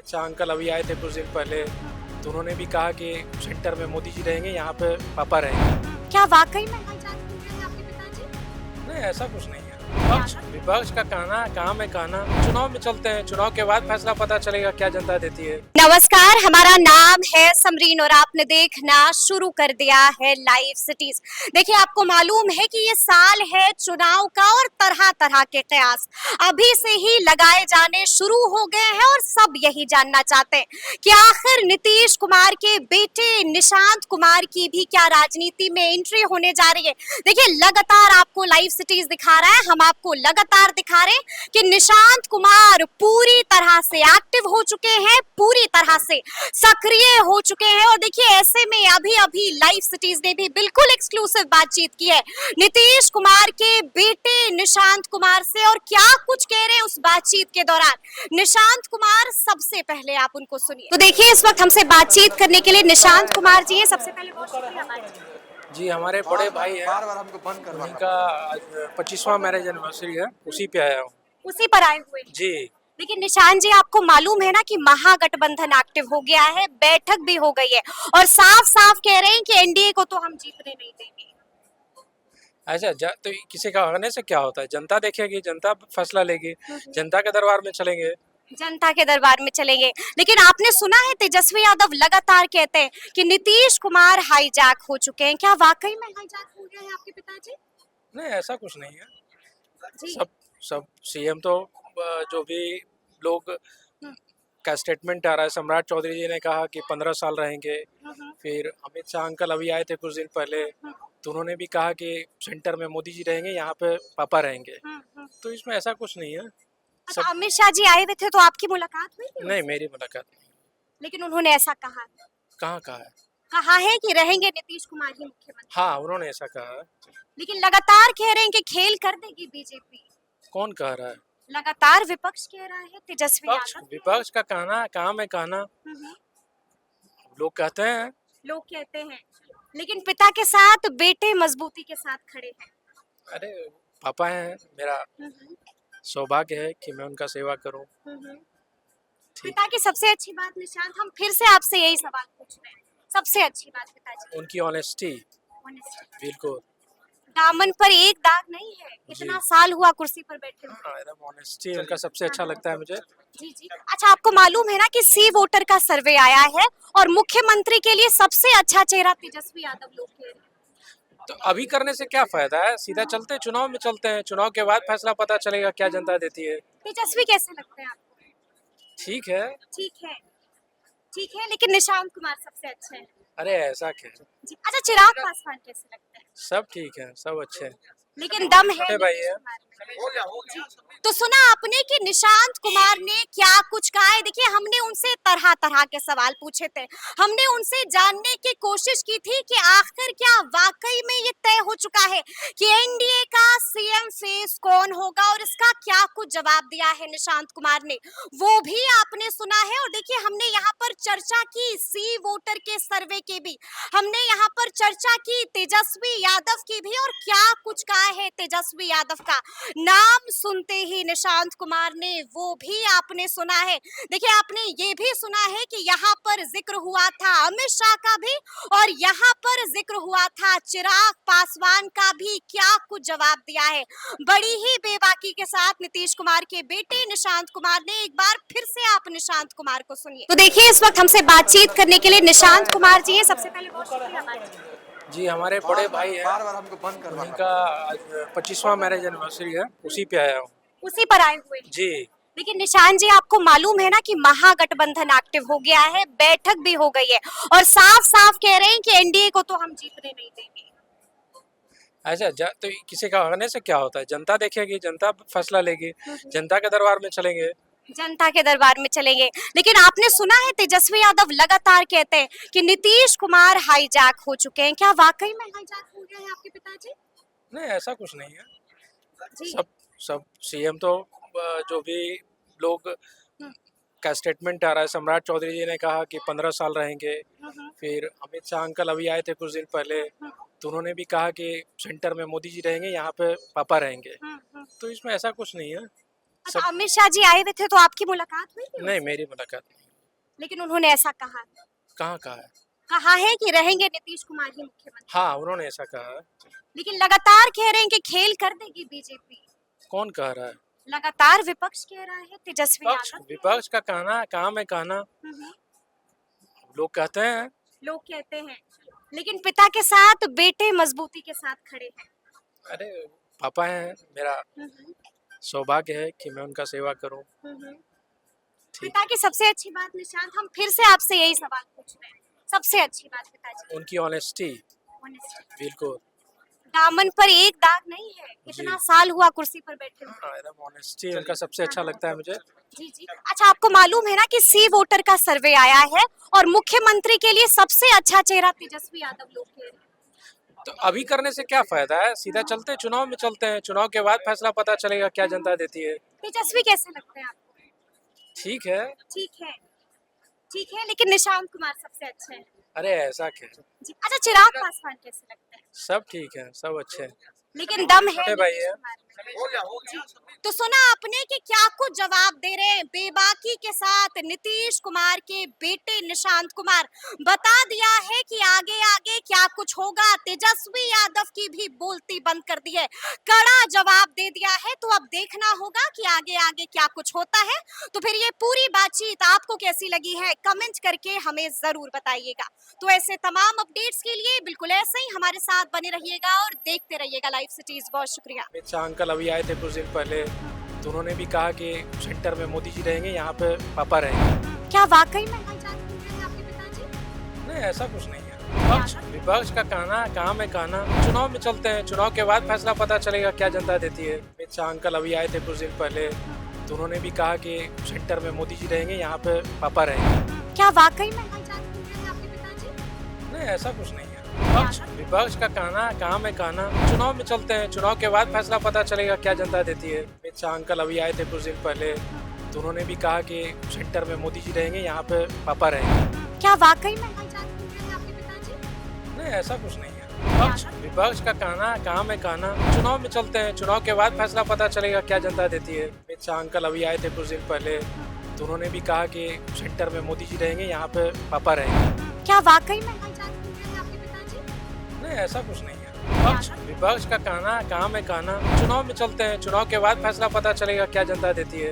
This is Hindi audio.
शाह अंकल अभी आए थे कुछ दिन पहले, तो उन्होंने भी कहा कि सेंटर में मोदी जी रहेंगे, यहाँ पे पापा रहेंगे। क्या वाकई में हाईजैक हो गए हैं आपके पिताजी? नहीं, ऐसा कुछ नहीं है। विपक्ष का कहना काम है कहना। चुनाव में चलते हैं, चुनाव के बाद फैसला पता चलेगा क्या जनता देती है। नमस्कार, हमारा नाम है समरीन और आपने देखना शुरू कर दिया है लाइव सिटीज। देखिए, आपको मालूम है कि ये साल है चुनाव का और तरह तरह के कयास अभी से ही लगाए जाने शुरू हो गए हैं और सब यही जानना चाहते हैं कि आखिर नीतीश कुमार के बेटे निशांत कुमार की भी क्या राजनीति में एंट्री होने जा रही है। देखिए, लगातार आपको लाइव सिटीज दिखा रहा है, हम आपको लगातार दिखा रहे हैं कि निशांत कुमार पूरी तरह से एक्टिव हो चुके हैं, पूरी तरह से सक्रिय हो चुके हैं। और देखिए, ऐसे में अभी अभी लाइव सिटीज ने भी बिल्कुल एक्सक्लूसिव बातचीत की है नीतीश कुमार के बेटे निशांत कुमार से। और क्या कुछ कह रहे हैं उस बातचीत के दौरान निशांत कुमार, सबसे पहले आप उनको सुनिए। तो देखिए, इस वक्त हमसे बातचीत करने के लिए निशांत कुमार जी हैं। सबसे पहले बहुत शुक्रिया बातचीत। जी, हमारे बड़े भाई हैं, उनका आज 25वां मैरिज एनिवर्सरी है, उसी पे आया हूँ। उसी पर आए हुए हैं। जी। लेकिन निशांत जी, आपको मालूम है ना कि महागठबंधन एक्टिव हो गया है, बैठक भी हो गई है और साफ साफ कह रहे हैं कि एनडीए को तो हम जीतने नहीं देंगे। अच्छा, तो किसी का कहने से क्या होता है? जनता देखेगी, जनता फैसला लेगी, जनता के दरबार में चलेंगे। जनता के दरबार में चलेंगे। लेकिन आपने सुना है तेजस्वी यादव लगातार कहते हैं कि नीतीश कुमार हाईजैक हो चुके हैं। क्या वाकई में हाईजैक हो गए हैं आपके पिताजी? नहीं, ऐसा कुछ नहीं है। जी। सब सीएम तो जो भी लोग का स्टेटमेंट आ रहा है, सम्राट चौधरी जी ने कहा कि 15 साल रहेंगे। फिर अमित शाह अंकल अभी आए थे कुछ दिन पहले, तो उन्होंने भी कहा कि सेंटर में मोदी जी रहेंगे, यहाँ पे पापा रहेंगे। तो इसमें ऐसा कुछ नहीं है। अच्छा, अमित शाह जी आए हुए थे तो आपकी मुलाकात हुई थी? नहीं, मेरी मुलाकात नहीं। लेकिन उन्होंने ऐसा कहा कहाँ कहा है? कहा है कि रहेंगे नीतीश कुमार ही मुख्यमंत्री। हाँ, उन्होंने ऐसा कहा है। लेकिन लगातार कह रहे हैं कि खेल कर देगी बीजेपी। कौन कह रहा है? लगातार विपक्ष कह रहा है, तेजस्वी यादव। विपक्ष का कहना काम है कहना। लोग कहते हैं। लोग कहते हैं, लेकिन पिता के साथ बेटे मजबूती के साथ खड़े हैं। अरे, पापा हैं, मेरा सौभाग्य है कि मैं उनका सेवा करूं। पिता की सबसे अच्छी बात निशांत, हम फिर से आपसे यही सवाल पूछ रहे हैं, सबसे अच्छी बात पिताजी? उनकी ऑनेस्टी। बिल्कुल। दामन पर एक दाग नहीं है, इतना साल हुआ कुर्सी पर बैठे हुए। हाँ, एकदम ऑनेस्टी उनका सबसे अच्छा लगता है मुझे। जी जी। अच्छा, आपको मालूम है ना कि सी वोटर का सर्वे आया है और मुख्यमंत्री के लिए सबसे अच्छा चेहरा तेजस्वी यादव लोग कह रहे हैं। तो अभी करने से क्या फायदा है? सीधा चलते हैं, चुनाव में चलते हैं, चुनाव के बाद फैसला पता चलेगा क्या जनता देती है। तेजस्वी कैसे लगते हैं आपको? ठीक है। ठीक है, ठीक है, लेकिन निशांत कुमार सबसे अच्छे हैं। अरे, ऐसा क्या? जी। अच्छा, चिराग पासवान कैसे लगते हैं? सब ठीक है, सब अच्छे हैं। लेकिन दम है छोटे भाई है। जी। तो सुना आपने कि निशांत कुमार ने क्या कुछ कहा है। देखिए, हमने उनसे तरह तरह के सवाल पूछे थे, हमने उनसे जानने की कोशिश की थी कि आखिर क्या वाकई में ये तय हो चुका है कि एनडीए का सीएम फेस कौन होगा, और इसका क्या कुछ जवाब दिया है निशांत कुमार ने, वो भी आपने सुना है। और देखिए, हमने यहाँ पर चर्चा की सी वोटर के सर्वे की भी, हमने यहाँ पर चर्चा की तेजस्वी यादव की भी, और क्या कुछ कहा है तेजस्वी यादव का नाम सुनते ही निशांत कुमार ने, वो भी आपने सुना है। देखिए, आपने ये भी सुना है कि यहाँ पर जिक्र हुआ था अमित शाह का भी, और यहाँ पर जिक्र हुआ था चिराग पासवान का भी। क्या कुछ जवाब दिया है बड़ी ही बेबाकी के साथ नीतीश कुमार के बेटे निशांत कुमार ने। एक बार फिर से आप निशांत कुमार को सुनिए। तो देखिए, इस वक्त हमसे बातचीत करने के लिए निशांत कुमार जी हैं। सबसे पहले बहुत शुक्रिया बातचीत। जी, हमारे बड़े भाई हैं, उनका आज 25वां मैरिज एनिवर्सरी है, उसी पे आया हूँ। उसी पर आए हुए हैं। जी। लेकिन निशांत जी, आपको मालूम है ना कि महागठबंधन एक्टिव हो गया है, बैठक भी हो गई है और साफ साफ कह रहे हैं कि एनडीए को तो हम जीतने नहीं देंगे। अच्छा, तो किसी का कहने से क्या होता है? जनता देखेगी, जनता फैसला लेगी, जनता के दरबार में चलेंगे। जनता के दरबार में चलेंगे। लेकिन आपने सुना है तेजस्वी यादव लगातार कहते हैं कि नीतीश कुमार हाईजैक हो चुके हैं। क्या वाकई में हाईजैक हो गए हैं आपके पिताजी? नहीं, ऐसा कुछ नहीं है। जी। सब सीएम तो जो भी लोग का स्टेटमेंट आ रहा है, सम्राट चौधरी जी ने कहा कि 15 साल रहेंगे। फिर अमित शाह अंकल अभी आए थे कुछ दिन पहले, तो उन्होंने भी कहा कि सेंटर में मोदी जी रहेंगे, यहाँ पे पापा रहेंगे। तो इसमें ऐसा कुछ नहीं है। अच्छा, अमित शाह जी आए हुए थे तो आपकी मुलाकात हुई थी? नहीं, मेरी मुलाकात नहीं। लेकिन उन्होंने ऐसा कहा कहाँ कहा है? कहा है कि रहेंगे नीतीश कुमार ही मुख्यमंत्री, हाँ, उन्होंने ऐसा कहा है। लेकिन लगातार कह रहे हैं कि खेल कर देगी बीजेपी। कौन कह रहा है? लगातार विपक्ष कह रहा है, तेजस्वी विपक्ष यादव। विपक्ष का कहना काम है कहना, हम्म, लोग कहते हैं। लोग कहते हैं, लेकिन पिता के साथ बेटे मजबूती के साथ खड़े हैं। अरे पापा हैं, मेरा हम्म, सौभाग्य है कि मैं उनका सेवा करूं। हम्म। ठीक। पिता की सबसे अच्छी बात निशांत, हम फिर से आपसे यही सवाल पूछ रहे हैं, सबसे अच्छी बात पिताजी उनकी ऑनेस्टी, Honesty। बिल्कुल। दामन पर एक दाग नहीं है, इतना साल हुआ कुर्सी पर बैठे हुए। हाँ, एकदम ऑनेस्टी उनका सबसे अच्छा लगता है मुझे। जी जी। अच्छा, आपको मालूम है ना कि सी वोटर का सर्वे आया है और मुख्यमंत्री के लिए सबसे अच्छा चेहरा तेजस्वी यादव लोग कह रहे हैं। तो अभी करने से क्या फायदा है? सीधा चलते हैं, चुनाव में चलते हैं, चुनाव के बाद फैसला पता चलेगा क्या जनता देती है। तेजस्वी कैसे लगते हैं आपको? ठीक है। ठीक है, ठीक है, लेकिन निशांत कुमार सबसे अच्छे हैं। अरे ऐसा क्या? जी। अच्छा, चिराग पासवान कैसे लगते हैं? सब ठीक है, सब अच्छे हैं। लेकिन दम है छोटे भाई नीतीश है। कुमार में। जी। तो सुना आपने कि क्या कुछ जवाब दे रहे हैं बेबाकी के साथ नीतीश कुमार के बेटे निशांत कुमार। बता दिया है कि आगे आगे क्या कुछ होगा, तेजस्वी यादव की भी बोलती बंद कर दी है, कड़ा जवाब दे दिया है। तो अब देखना होगा कि आगे आगे क्या कुछ होता है। तो फिर ये पूरी बातचीत आपको कैसी लगी है, कमेंट करके हमें जरूर बताइएगा। तो ऐसे तमाम अपडेट्स के लिए बिल्कुल ऐसे ही हमारे साथ बने रहिएगा और देखते रहिएगा लाइव सिटीज। बहुत शुक्रिया। अमित शाह अंकल अभी आए थे कुछ दिन पहले, तो उन्होंने भी कहा कि सेंटर में मोदी जी रहेंगे, यहाँ पे पापा रहेंगे। क्या वाकई में भाईजान बोल रहे हैं आपके पिताजी? नहीं, ऐसा कुछ नहीं है। विपक्ष का कहना काम है कहना, चुनाव में चलते हैं, चुनाव के बाद फैसला पता चलेगा क्या जनता देती है। अमित शाह अंकल अभी आए थे कुछ दिन पहले, तो उन्होंने भी कहा कि सेंटर में मोदी जी रहेंगे, यहाँ पे पापा रहेंगे। क्या वाकई में भाईजान बोल रहे हैं आपके पिताजी? नहीं, ऐसा कुछ नहीं है। विपक्ष का कहना काम है कहना, चुनाव में चलते हैं, चुनाव के बाद फैसला पता चलेगा क्या जनता देती है। अमित शाह अंकल अभी आए थे कुछ दिन पहले, तो उन्होंने भी कहा कि सेंटर में मोदी जी रहेंगे, यहाँ पे पापा रहेंगे। क्या वाकई में भाईजान बोल रहे हैं आपके पिताजी? नहीं, ऐसा कुछ नहीं है। विपक्ष का कहना काम है कहना, चुनाव में चलते हैं, चुनाव के बाद फैसला पता चलेगा क्या जनता देती है। अमित शाह अंकल अभी आए थे कुछ दिन पहले, तो उन्होंने भी कहा कि सेंटर में मोदी जी रहेंगे, यहाँ पे पापा रहेंगे। क्या वाकई में भाईजान बोल रहे हैं आपके पिताजी? नहीं, ऐसा कुछ नहीं है। विपक्ष का कहना काम है कहना, चुनाव में चलते हैं, चुनाव के बाद फैसला पता चलेगा क्या जनता देती है।